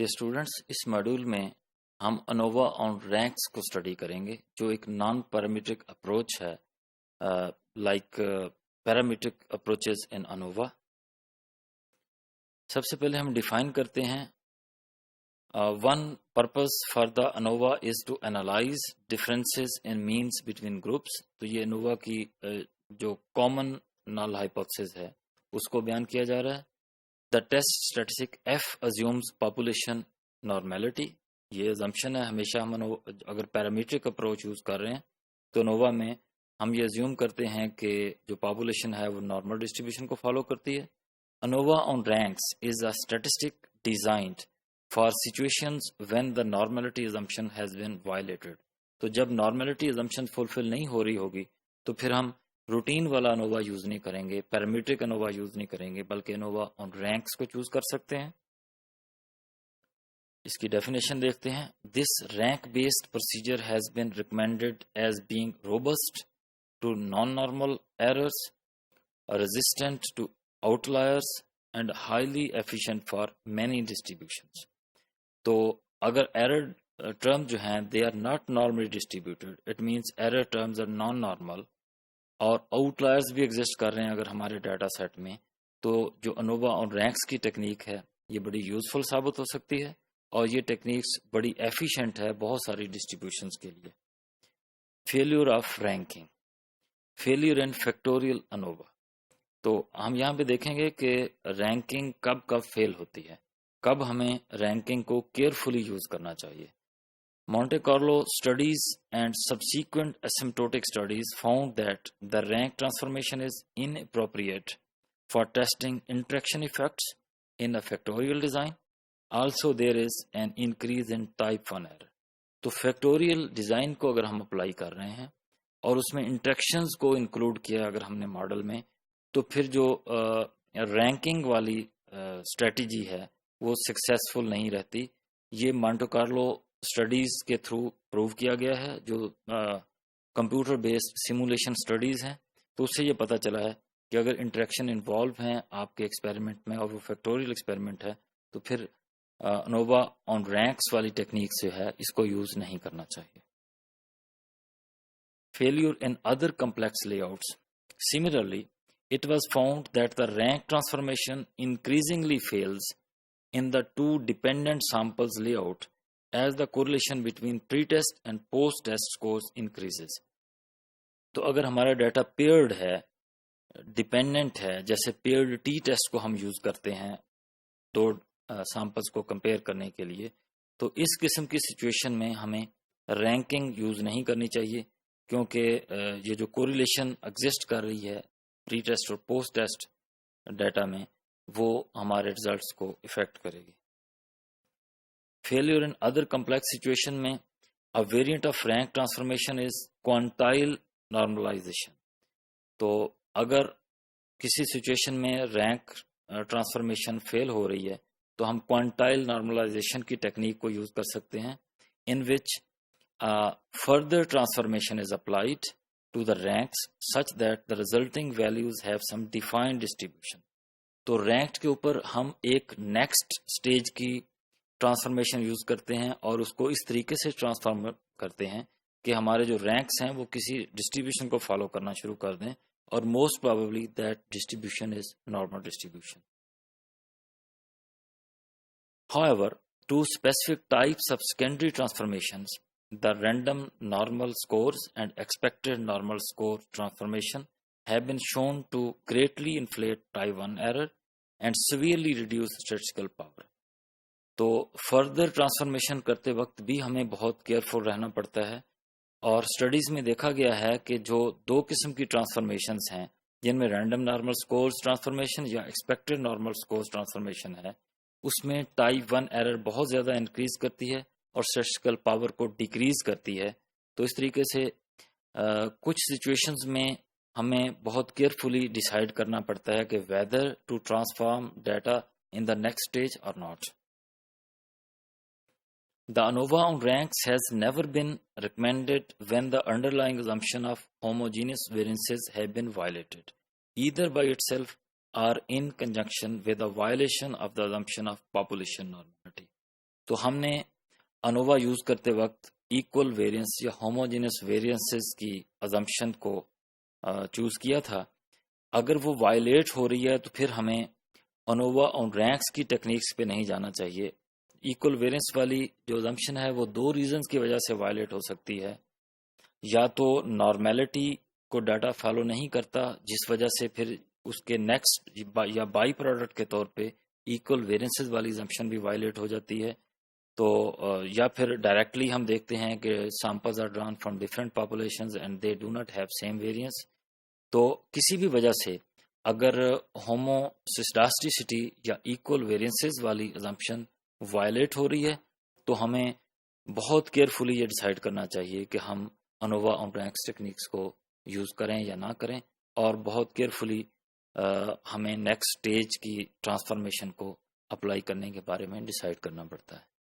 Students اس module میں ہم ANOVA on ranks کو اسٹڈی کریں گے جو ایک نان پیرامیٹرک اپروچ ہے like parametric approaches in ANOVA. سب سے پہلے ہم ڈیفائن کرتے ہیں one purpose for the ANOVA is to analyse differences in means between groups. تو یہ انووا کی جو کامن نال ہائپوتھیسز ہے اس کو بیان کیا جا رہا ہے. The test statistic F assumes population normality. یہ ازمپشن ہے ہمیشہ ہم اگر پیرامیٹرک اپروچ یوز کر رہے ہیں تو انووا میں ہم یہ ازیوم کرتے ہیں کہ جو پاپولیشن ہے وہ نارمل ڈسٹریبیوشن کو فالو کرتی ہے. Innova on ranks is a statistic designed for situations when the normality assumption has been violated. تو جب نارملٹی ازمپشن فلفل نہیں ہو رہی ہوگی تو پھر ہم روٹین والا انووا یوز نہیں کریں گے، پیرامیٹرک انووا یوز نہیں کریں گے، بلکہ انووا آن رینکس کو چوز کر سکتے ہیں. اس کی ڈیفینیشن دیکھتے ہیں. This rank based procedure has been recommended as being robust to non normal errors, resistant to outliers and highly efficient for many distributions. تو اگر ایرر ٹرم جو ہیں they are not normally distributed, it means error terms are non normal اور outliers بھی exist کر رہے ہیں اگر ہمارے ڈیٹا سیٹ میں، تو جو انووا آن رینکس کی ٹیکنیک ہے یہ بڑی یوزفل ثابت ہو سکتی ہے اور یہ ٹیکنیکس بڑی ایفیشینٹ ہے بہت ساری ڈسٹریبیوشنز کے لیے. Failure of ranking, failure in factorial Innova. تو ہم یہاں پہ دیکھیں گے کہ رینکنگ کب فیل ہوتی ہے، کب ہمیں رینکنگ کو کیئرفلی یوز کرنا چاہیے. Monte Carlo studies and subsequent asymptotic studies found that the rank transformation is inappropriate for testing interaction effects in a factorial design. Also, there is an increase in type 1 error. تو factorial design کو اگر ہم apply کر رہے ہیں اور اس میں interactions کو انکلوڈ کیا اگر ہم نے ماڈل میں، تو پھر جو رینکنگ والی اسٹریٹجی ہے وہ سکسیسفل نہیں رہتی. یہ مانٹو کارلو اسٹڈیز کے تھرو پروو کیا گیا ہے جو کمپیوٹر بیسڈ سیمولیشن اسٹڈیز ہیں. تو اس سے یہ پتہ چلا ہے کہ اگر انٹریکشن انوالو ہیں آپ کے ایکسپیریمنٹ میں اور وہ فیکٹوریل ایکسپیریمنٹ ہے تو پھر انووا آن رینکس والی ٹیکنیک سے ہے اس کو یوز نہیں کرنا چاہیے. فیلیور ان ادر کمپلیکس لے outs. Similarly it was found that the rank transformation increasingly fails in the two dependent samples layout as the correlation between pre-test and post-test scores increases. تو اگر ہمارا data paired ہے، dependent ہے، جیسے paired T test کو ہم use کرتے ہیں دو سیمپلز کو کمپیئر کرنے کے لیے، تو اس قسم کی سچویشن میں ہمیں رینکنگ یوز نہیں کرنی چاہیے کیونکہ یہ جو کوریلیشن ایگزسٹ کر رہی ہے پری ٹیسٹ اور پوسٹ ٹیسٹ ڈیٹا میں وہ ہمارے ریزلٹس کو افیکٹ کرے گی. Failure in other complex situation میں a variant of rank transformation is quantile normalization. تو اگر کسی سچویشن میں رینک ٹرانسفارمیشن فیل ہو رہی ہے تو ہم کوانٹائل نارملائزیشن کی ٹیکنیک کو یوز کر سکتے ہیں in which further transformation is applied to the ranks such that the resulting values have some defined distribution. تو رینک کے اوپر ہم ایک نیکسٹ اسٹیج کی ٹرانسفارمیشن یوز کرتے ہیں اور اس کو اس طریقے سے ٹرانسفارم کرتے ہیں کہ ہمارے جو رینکس ہیں وہ کسی ڈسٹریبیوشن کو فالو کرنا شروع کر دیں اور most probably that distribution is normal distribution. However, two specific types of secondary transformations, the random normal scores and expected normal score transformation, have been shown to greatly inflate type 1 error and severely reduce statistical power. تو further transformation کرتے وقت بھی ہمیں بہت careful رہنا پڑتا ہے اور اسٹڈیز میں دیکھا گیا ہے کہ جو دو قسم کی ٹرانسفارمیشنز ہیں جن میں رینڈم نارمل سکورز ٹرانسفارمیشن یا ایکسپیکٹڈ نارمل سکورز ٹرانسفارمیشن ہے، اس میں ٹائپ 1 ایرر بہت زیادہ انکریز کرتی ہے اور اسٹیٹسٹیکل پاور کو ڈیکریز کرتی ہے. تو اس طریقے سے کچھ سچویشنز میں ہمیں بہت کیئرفلی ڈیسائیڈ کرنا پڑتا ہے کہ whether to transform data in the next stage اور not. The ANOVA on ranks has never been recommended when the underlying assumption of homogeneous variances have been violated, either by itself or in conjunction with a violation of the assumption of population normality. تو ہم نے Innova use کرتے وقت equal variance یا homogeneous variances کی assumption کو choose کیا تھا. اگر وہ وائلیٹ ہو رہی ہے تو پھر ہمیں انووا آن رینکس کی ٹیکنیکس پہ نہیں جانا چاہیے. ایکول ویریئنس والی جو ازمپشن ہے وہ دو ریزنز کی وجہ سے وائلیٹ ہو سکتی ہے. یا تو نارمیلٹی کو ڈاٹا فالو نہیں کرتا جس وجہ سے پھر اس کے نیکسٹ یا بائی پروڈکٹ کے طور پہ ایکول ویریئنسز والی ازمپشن بھی وائلیٹ ہو جاتی ہے. تو یا پھر ڈائریکٹلی ہم دیکھتے ہیں کہ samples are drawn from different populations and they do not have same variance. تو کسی بھی وجہ سے اگر ہوموسیڈاسٹیسٹی یا ایکول ویریئنسز والی ازمپشن وائلیٹ ہو رہی ہے تو ہمیں بہت کیئرفلی یہ ڈیسائیڈ کرنا چاہیے کہ ہم انووا آن رینکس ٹیکنیکس کو یوز کریں یا نہ کریں, اور بہت کیئرفلی ہمیں نیکسٹ اسٹیج کی ٹرانسفارمیشن کو اپلائی کرنے کے بارے میں ڈیسائیڈ کرنا پڑتا ہے.